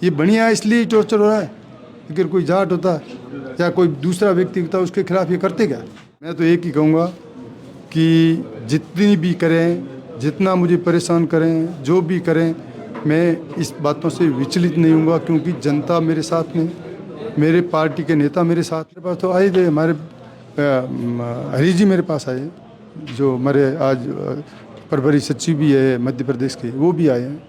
ये बढ़िया इसलिए टॉर्चर हो रहा है। अगर कोई जाट होता या कोई दूसरा व्यक्ति होता उसके खिलाफ ये करते क्या? मैं तो एक ही कहूँगा कि जितनी भी करें, जितना मुझे परेशान करें, जो भी करें, मैं इस बातों से विचलित नहीं हूँगा, क्योंकि जनता मेरे साथ में, मेरे पार्टी के नेता मेरे साथ। मेरे पास तो आए थे, हमारे हरी जी मेरे पास आए, जो हमारे आज प्रभारी सचिव भी है मध्य प्रदेश के, वो भी आए हैं।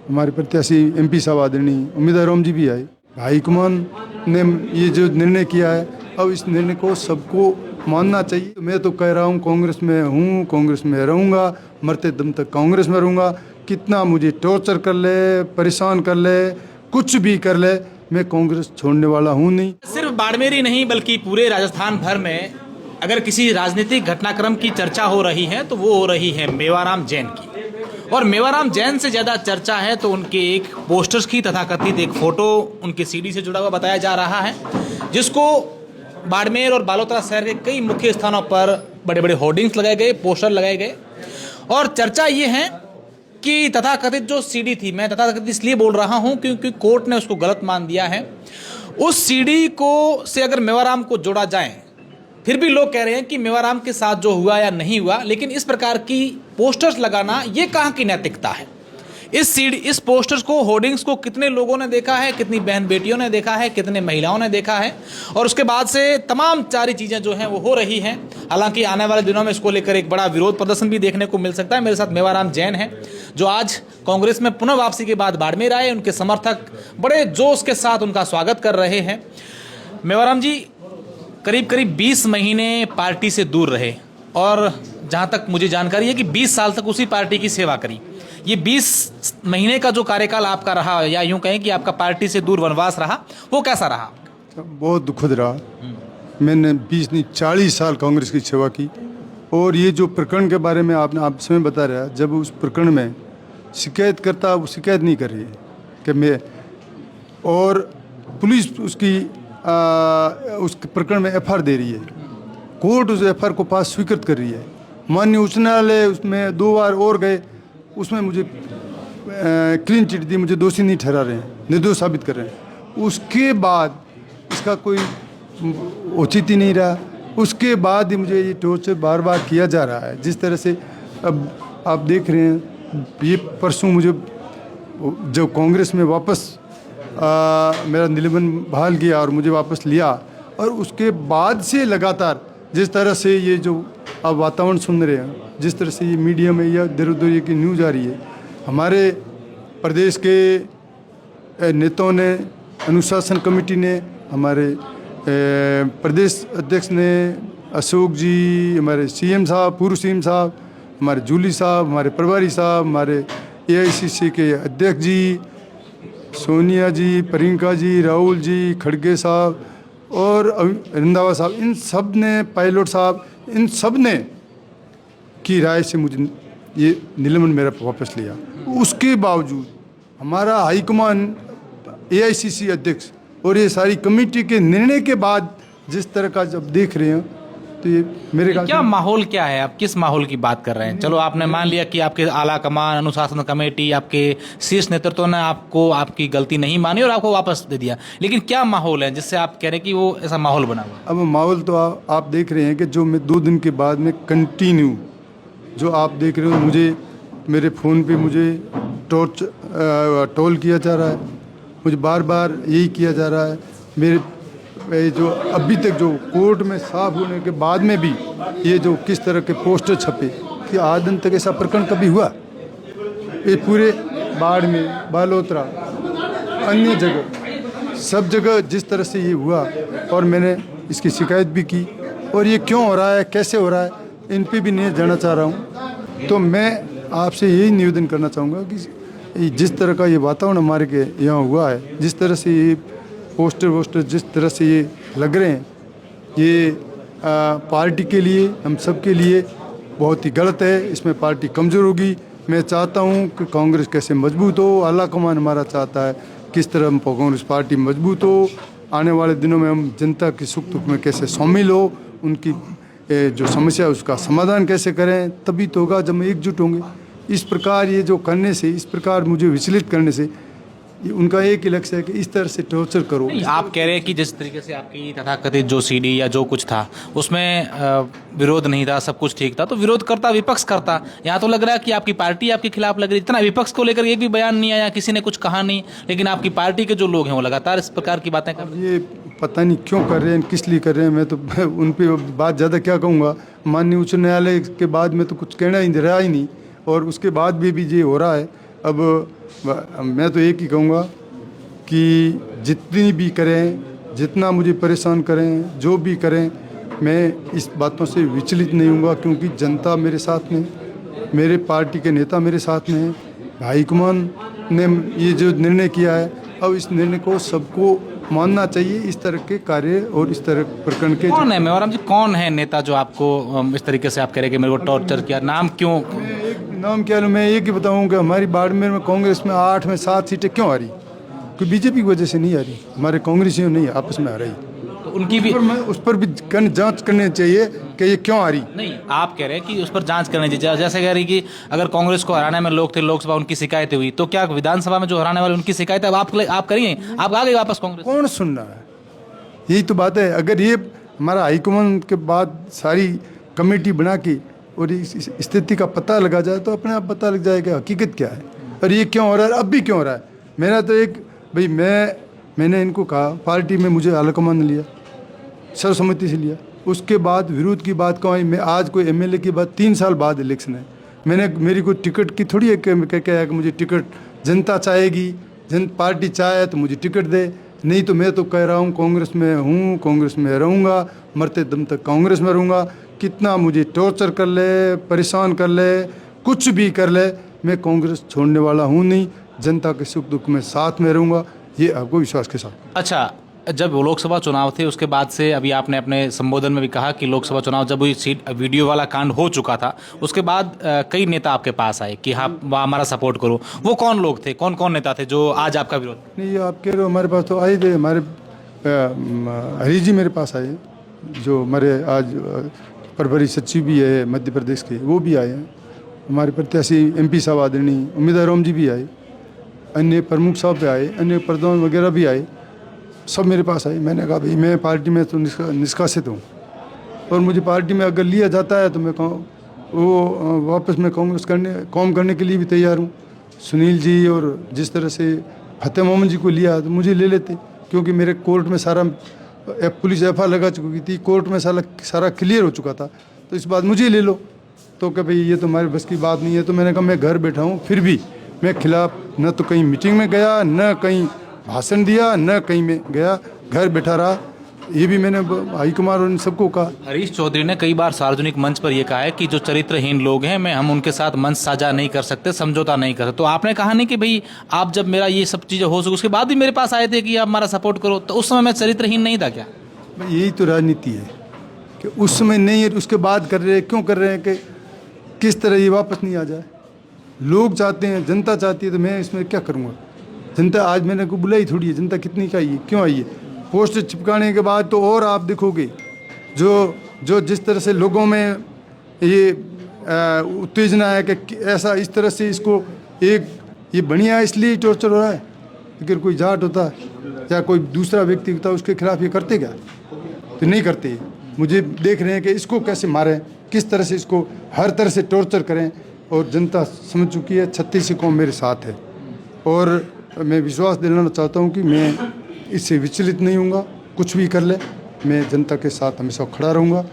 हमारे प्रत्याशी MP साहब आदरणीय उम्मीदवार राम जी भी आए। हाईकमान ने ये जो निर्णय किया है, अब इस निर्णय को सबको मानना चाहिए। मैं तो कह रहा हूँ कांग्रेस में हूँ, कांग्रेस में रहूँगा, मरते दम तक कांग्रेस में रहूँगा। कितना मुझे टॉर्चर कर ले, परेशान कर ले, कुछ भी कर ले, मैं कांग्रेस छोड़ने वाला हूँ नहीं। सिर्फ बाड़मेर ही नहीं बल्कि पूरे राजस्थान भर में अगर किसी राजनीतिक घटनाक्रम की चर्चा हो रही है तो वो हो रही है मेवाराम जैन की। और मेवाराम जैन से ज़्यादा चर्चा है तो उनके एक पोस्टर्स की, तथाकथित एक फ़ोटो उनके CD से जुड़ा हुआ बताया जा रहा है, जिसको बाड़मेर और बालोतरा शहर के कई मुख्य स्थानों पर बड़े बड़े होर्डिंग्स लगाए गए, पोस्टर लगाए गए। और चर्चा ये है कि तथाकथित जो CD थी, मैं तथाकथित इसलिए बोल रहा हूँ क्योंकि कोर्ट ने उसको गलत मान दिया है। उस CD को से अगर मेवाराम को जोड़ा जाए, फिर भी लोग कह रहे हैं कि मेवाराम के साथ जो हुआ या नहीं हुआ, लेकिन इस प्रकार की पोस्टर्स लगाना ये कहाँ की नैतिकता है? इस पोस्टर्स को, होर्डिंग्स को कितने लोगों ने देखा है, कितनी बहन बेटियों ने देखा है, कितने महिलाओं ने देखा है? और उसके बाद से तमाम सारी चीज़ें जो हैं वो हो रही हैं। हालांकि आने वाले दिनों में इसको लेकर एक बड़ा विरोध प्रदर्शन भी देखने को मिल सकता है। मेरे साथ मेवाराम जैन हैं, जो आज कांग्रेस में पुनः वापसी के बाद बाड़मेर आए। उनके समर्थक बड़े जोश के साथ उनका स्वागत कर रहे हैं। मेवाराम जी करीब करीब 20 महीने पार्टी से दूर रहे, और जहाँ तक मुझे जानकारी है कि 20 साल तक उसी पार्टी की सेवा करी। ये 20 महीने का जो कार्यकाल आपका रहा, या यूं कहें कि आपका पार्टी से दूर वनवास रहा, वो कैसा रहा? बहुत दुखद रहा। मैंने 20 नहीं 40 साल कांग्रेस की सेवा की। और ये जो प्रकरण के बारे में आप समय बता रहा है, जब उस प्रकरण में शिकायत करता, वो शिकायत नहीं कर रही है कि मैं, और पुलिस उसकी उस प्रकरण में FIR दे रही है, कोर्ट उस FIR को पास स्वीकृत कर रही है। माननीय उच्च न्यायालय उसमें 2 बार और गए, उसमें मुझे क्लीन चिट दी, मुझे दोषी नहीं ठहरा रहे हैं, निर्दोष साबित कर रहे हैं। उसके बाद इसका कोई औचित्य नहीं रहा। उसके बाद ही मुझे ये टॉर्चर बार बार किया जा रहा है। जिस तरह से अब आप देख रहे हैं, ये परसों मुझे जब कांग्रेस में वापस मेरा निलंबन बहाल किया और मुझे वापस लिया, और उसके बाद से लगातार जिस तरह से ये जो आप वातावरण सुन रहे हैं, जिस तरह से ये मीडिया में या इधर उधर की न्यूज़ आ रही है, हमारे प्रदेश के नेताओं ने, अनुशासन कमेटी ने, हमारे प्रदेश अध्यक्ष ने, अशोक जी, हमारे CM साहब, पूर्व CM साहब, हमारे जूली साहब, हमारे प्रभारी साहब, हमारे AICC के अध्यक्ष जी, सोनिया जी, प्रियंका जी, राहुल जी, खड़गे साहब और रंधावा साहब, इन सब ने, पायलट साहब, इन सब ने की राय से मुझे ये निलंबन मेरा वापस लिया। उसके बावजूद हमारा हाईकमान, AICC अध्यक्ष और ये सारी कमेटी के निर्णय के बाद जिस तरह का जब देख रहे हैं, तो ये मेरे क्या माहौल क्या है? आप किस माहौल की बात कर रहे हैं? चलो, आपने मान लिया कि आपके आला कमान, अनुशासन कमेटी, आपके शीर्ष नेतृत्व ने आपको, आपकी गलती नहीं मानी और आपको वापस दे दिया, लेकिन क्या माहौल है जिससे आप कह रहे हैं कि वो ऐसा माहौल बना हुआ? अब माहौल तो आप देख रहे हैं कि जो मैं 2 दिन के बाद में कंटिन्यू, जो आप देख रहे हो, मुझे मेरे फ़ोन पे मुझे टॉल किया जा रहा है, मुझे बार बार यही किया जा रहा है। मेरे जो अभी तक जो कोर्ट में साफ होने के बाद में भी ये जो किस तरह के पोस्टर छपे, कि आज दिन तक ऐसा प्रकरण कभी हुआ? ये पूरे बाड़मेर, बालोतरा, अन्य जगह, सब जगह जिस तरह से ये हुआ, और मैंने इसकी शिकायत भी की, और ये क्यों हो रहा है, कैसे हो रहा है, इन पे भी नहीं जानना चाह रहा हूँ। तो मैं आपसे यही निवेदन करना चाहूँगा कि जिस तरह का ये वातावरण हमारे के यहाँ हुआ है, जिस तरह से ये पोस्टर जिस तरह से ये लग रहे हैं, ये पार्टी के लिए, हम सब के लिए बहुत ही गलत है। इसमें पार्टी कमज़ोर होगी। मैं चाहता हूँ कि कांग्रेस कैसे मजबूत हो, आला कमान हमारा चाहता है किस तरह कांग्रेस पार्टी मजबूत हो, आने वाले दिनों में हम जनता की सुख दुख में कैसे शामिल हो, उनकी जो समस्या है उसका समाधान कैसे करें, तभी तो होगा जब हम एकजुट होंगे। इस प्रकार ये जो करने से, इस प्रकार मुझे विचलित करने से उनका एक ही लक्ष्य है कि इस तरह से टॉर्चर करो। आप कह रहे हैं कि जिस तरीके से आपकी तथाकथित जो सीडी या जो कुछ था उसमें विरोध नहीं था, सब कुछ ठीक था, तो विरोध करता विपक्ष करता। यहाँ तो लग रहा है कि आपकी पार्टी आपके खिलाफ लग रही है। इतना विपक्ष को लेकर एक भी बयान नहीं आया, किसी ने कुछ कहा नहीं, लेकिन आपकी पार्टी के जो लोग हैं वो लगातार इस प्रकार की बातें कर रहे हैं। ये पता नहीं क्यों कर रहे हैं, किस लिए कर रहे हैं। मैं तो उन पर बात ज़्यादा क्या कहूँगा। माननीय उच्च न्यायालय के बाद में तो कुछ कहना ही रहा ही नहीं, और उसके बाद भी ये हो रहा है। अब मैं तो एक ही कहूँगा कि जितनी भी करें, जितना मुझे परेशान करें, जो भी करें, मैं इस बातों से विचलित नहीं हूँगा, क्योंकि जनता मेरे साथ में, मेरे पार्टी के नेता मेरे साथ में हैं। हाईकमान ने ये जो निर्णय किया है, अब इस निर्णय को सबको मानना चाहिए। इस तरह के कार्य और इस तरह प्रकरण के कौन है मेवाराम जी, कौन है नेता जो आपको इस तरीके से आप कह रहे हैं कि मेरे को टॉर्चर किया? नाम क्यों? नाम क्या, मैं एक ही बताऊँ कि हमारी बाड़मेर में कांग्रेस में 8 में 7 सीटें क्यों आ रही? कोई बीजेपी की वजह से नहीं आ रही, हमारे कांग्रेसियों नहीं आपस में आ रही। तो उनकी भी उस पर भी जांच करनी चाहिए कि ये क्यों आ रही। नहीं, आप कह रहे हैं कि उस पर जांच करनी चाहिए। जैसे कह रही कि अगर कांग्रेस को हराने में लोग थे, लोकसभा उनकी शिकायतें हुई, तो क्या विधानसभा में जो हराने वाले उनकी शिकायत है आप करिए, आप आ गए वापस कांग्रेस? कौन सुन रहा है? यही तो बात है। अगर ये हमारा हाईकमान के बाद सारी कमेटी बना के और इस स्थिति का पता लगा जाए तो अपने आप पता लग जाएगा हकीकत क्या है और ये क्यों हो रहा है, अब भी क्यों हो रहा है। मेरा तो एक भाई, मैंने इनको कहा, पार्टी में मुझे आलाकमान ने लिया, सर्वसम्मति से लिया, उसके बाद विरोध की बात कहाँ आई। मैं आज कोई एमएलए की बात 3 साल बाद इलेक्शन है, मेरी कोई टिकट की थोड़ी है कि मुझे टिकट जनता चाहेगी, पार्टी चाहे तो मुझे टिकट दे, नहीं तो मैं तो कह रहा हूँ कांग्रेस में हूँ, कांग्रेस में रहूँगा, मरते दम तक कांग्रेस में रहूँगा। कितना मुझे टॉर्चर कर ले, परेशान कर ले, कुछ भी कर ले, मैं कांग्रेस छोड़ने वाला हूँ नहीं। जनता के सुख दुख में साथ में रहूँगा, ये आपको विश्वास के साथ। अच्छा, जब लोकसभा चुनाव थे उसके बाद से अभी आपने अपने संबोधन में भी कहा कि लोकसभा चुनाव जब वो सीट वीडियो वाला कांड हो चुका था उसके बाद कई नेता आपके पास आए कि हाँ हमारा सपोर्ट करो। वो कौन लोग थे, कौन कौन नेता थे जो आज आपका विरोध? नहीं, आप कह रहे हो हमारे पास तो आए थे, हमारे हरी जी मेरे पास आए, जो हमारे आज प्रभारी सचिव भी है मध्य प्रदेश के, वो भी आए हैं। हमारे प्रत्याशी MP साहब आदरणीय उम्मीदवार राम जी भी आए, अन्य प्रमुख साहब भी आए, अन्य प्रधान वगैरह भी आए, सब मेरे पास आए। मैंने कहा भाई मैं पार्टी में तो निष्कासित हूँ और मुझे पार्टी में अगर लिया जाता है तो मैं वो वापस मैं कांग्रेस काम करने के लिए भी तैयार हूँ। सुनील जी और जिस तरह से फतेह मोहम्मद जी को लिया तो मुझे ले लेते, क्योंकि मेरे कोर्ट में सारा पुलिस FIR लगा चुकी थी, कोर्ट में सारा क्लियर हो चुका था, तो इस बात मुझे ले लो। तो क्या भाई ये तो हमारे बस की बात नहीं है। तो मैंने कहा मैं घर बैठा हूँ, फिर भी मैं खिलाफ न तो कहीं मीटिंग में गया, न कहीं भाषण दिया, न कहीं में गया, घर बैठा रहा। ये भी मैंने हाईकमान और इन सबको कहा। हरीश चौधरी ने कई बार सार्वजनिक मंच पर यह कहा है कि जो चरित्रहीन लोग हैं हम उनके साथ मंच साझा नहीं कर सकते, समझौता नहीं कर सकते। तो आपने कहा नहीं कि भाई आप जब मेरा ये सब चीज़ें हो सके उसके बाद भी मेरे पास आए थे कि आप हमारा सपोर्ट करो, तो उस समय मैं चरित्रहीन नहीं था क्या? यही तो राजनीति है कि उस समय नहीं है, उसके बाद कर रहे हैं। क्यों कर रहे हैं कि किस तरह ये वापस नहीं आ जाए। लोग चाहते हैं, जनता चाहती है, तो मैं इसमें क्या करूँगा। जनता आज मैंने को बुलाई थोड़ी है, जनता कितनी का आई है, क्यों आई है। पोस्टर चिपकाने के बाद तो और आप देखोगे जो जिस तरह से लोगों में ये उत्तेजना है कि ऐसा इस तरह से इसको ये बढ़िया है इसलिए टॉर्चर हो रहा है। अगर कोई जाट होता या कोई दूसरा व्यक्ति होता उसके खिलाफ ये करते क्या, तो नहीं करते। मुझे देख रहे हैं कि इसको कैसे मारें, किस तरह से इसको हर तरह से टॉर्चर करें, और जनता समझ चुकी है। 36 कौम मेरे साथ है और मैं विश्वास दिलाना चाहता हूं कि मैं इससे विचलित नहीं हूँगा। कुछ भी कर ले, मैं जनता के साथ हमेशा खड़ा रहूँगा।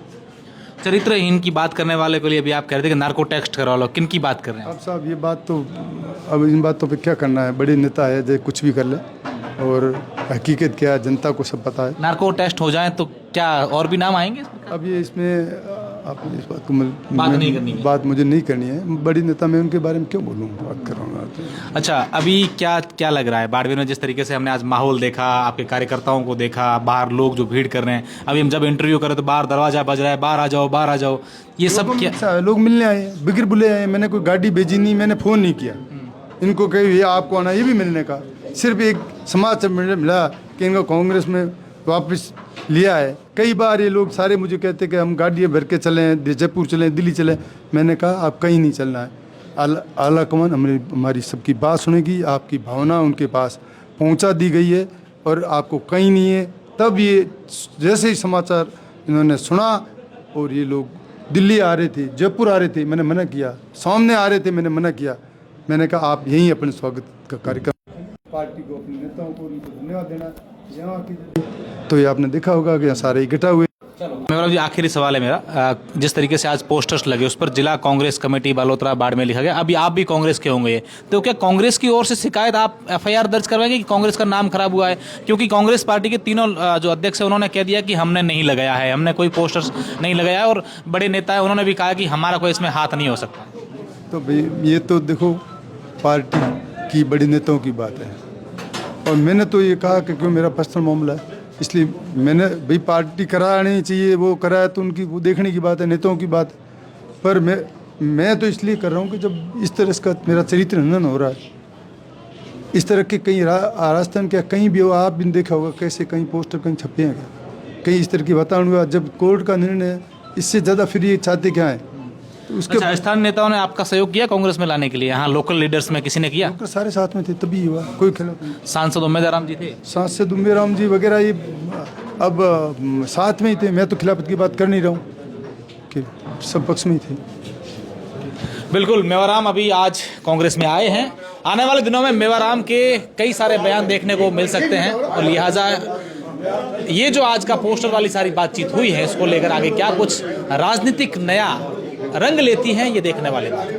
चरित्रहीन की बात करने वाले के लिए अभी आप कह रहे थे कि नार्को टेस्ट करवा लो, किन की बात कर रहे हैं? अब साहब ये बात तो अब इन बातों पे क्या करना है, बड़े नेता है जो कुछ भी कर ले, और हकीकत क्या है जनता को सब पता है। नार्को टेस्ट हो जाए तो क्या और भी नाम आएंगे? अब ये इसमें आप इस बात को बात नहीं करनी है। बात मुझे नहीं करनी है। बड़ी नेता मैं उनके बारे में क्यों बोलूँ, बात कर रहा हूँ। अच्छा, अभी क्या लग रहा है बाड़मेर में, जिस तरीके से हमने आज माहौल देखा, आपके कार्यकर्ताओं को देखा, बाहर लोग जो भीड़ कर रहे हैं, अभी हम जब इंटरव्यू करें तो बाहर दरवाजा बज रहा है, बाहर आ जाओ, ये सब क्या? लोग मिलने आए, बिगर बुले आए। मैंने कोई गाड़ी भेजी नहीं, मैंने फ़ोन नहीं किया इनको कही ये आपको आना, ये भी मिलने का सिर्फ एक समाचार मिला कि इनको कांग्रेस में वापस लिया है। कई बार ये लोग सारे मुझे कहते कि हम गाड़ियाँ भर के चलें, जयपुर चलें, दिल्ली चलें। मैंने कहा आप कहीं नहीं चलना है। आला कमान हमारी सबकी बात सुनेगी, आपकी भावना उनके पास पहुंचा दी गई है और आपको कहीं नहीं है। तब ये जैसे ही समाचार इन्होंने सुना और ये लोग दिल्ली आ रहे थे, जयपुर आ रहे थे, मैंने मना किया, सामने आ रहे थे, मैंने मना किया। मैंने कहा आप यहीं अपने स्वागत का कार्यक्रम, पार्टी को, अपने नेताओं को उनको धन्यवाद देना यहाँ की। तो ये आपने देखा होगा कि यहाँ सारे इकट्ठा हुए। मेवराम जी, आखिरी सवाल है मेरा। जिस तरीके से आज पोस्टर्स लगे उस पर जिला कांग्रेस कमेटी बालोतरा बाड़मेर लिखा गया, अभी आप भी कांग्रेस के होंगे, तो क्या कांग्रेस की ओर से शिकायत, आप एफआईआर दर्ज करवाएंगे कि कांग्रेस का नाम खराब हुआ है? क्योंकि कांग्रेस पार्टी के तीनों जो अध्यक्ष है उन्होंने कह दिया कि हमने नहीं लगाया है, हमने कोई पोस्टर्स नहीं लगाया है, और बड़े नेता है उन्होंने भी कहा कि हमारा कोई इसमें हाथ नहीं हो सकता। तो भाई ये तो देखो पार्टी की बड़े नेताओं की बात है, और मैंने तो ये कहा कि क्यों मेरा पर्सनल मामला है, इसलिए मैंने भाई पार्टी करानी चाहिए, वो कराया तो उनकी वो देखने की बात है, नेताओं की बात है। पर मैं तो इसलिए कर रहा हूँ कि जब इस तरह का मेरा चरित्र हनन हो रहा है, इस तरह के कहीं राजस्थान क्या कहीं भी हो, आप भी देखा होगा कैसे कहीं पोस्टर कहीं छपे हैं क्या, कहीं इस तरह की वातावरण हुआ। जब कोर्ट का निर्णय है, इससे ज़्यादा फिर ये चाहते क्या है? तो उसके स्थानीय नेताओं ने आपका सहयोग किया कांग्रेस में लाने के लिए? यहाँ लोकल लीडर्स में किसी ने किया? सारे साथ में थे तभी हुआ, कोई खिलाफ नहीं। सांसद उम्मेदवार जी थे, सांसद उम्मेदवार जी वगैरह ये अब साथ में ही थे। मैं तो खिलाफत की बात कर नहीं रहा हूँ कि सब पक्ष में ही थे। बिल्कुल। मेवाराम अभी आज कांग्रेस में आए हैं। आने वाले दिनों में मेवाराम के कई सारे बयान देखने को मिल सकते हैं, और लिहाजा ये जो आज का पोस्टर वाली सारी बातचीत हुई है, इसको लेकर आगे क्या कुछ राजनीतिक नया रंग लेती हैं, ये देखने वाली बात है।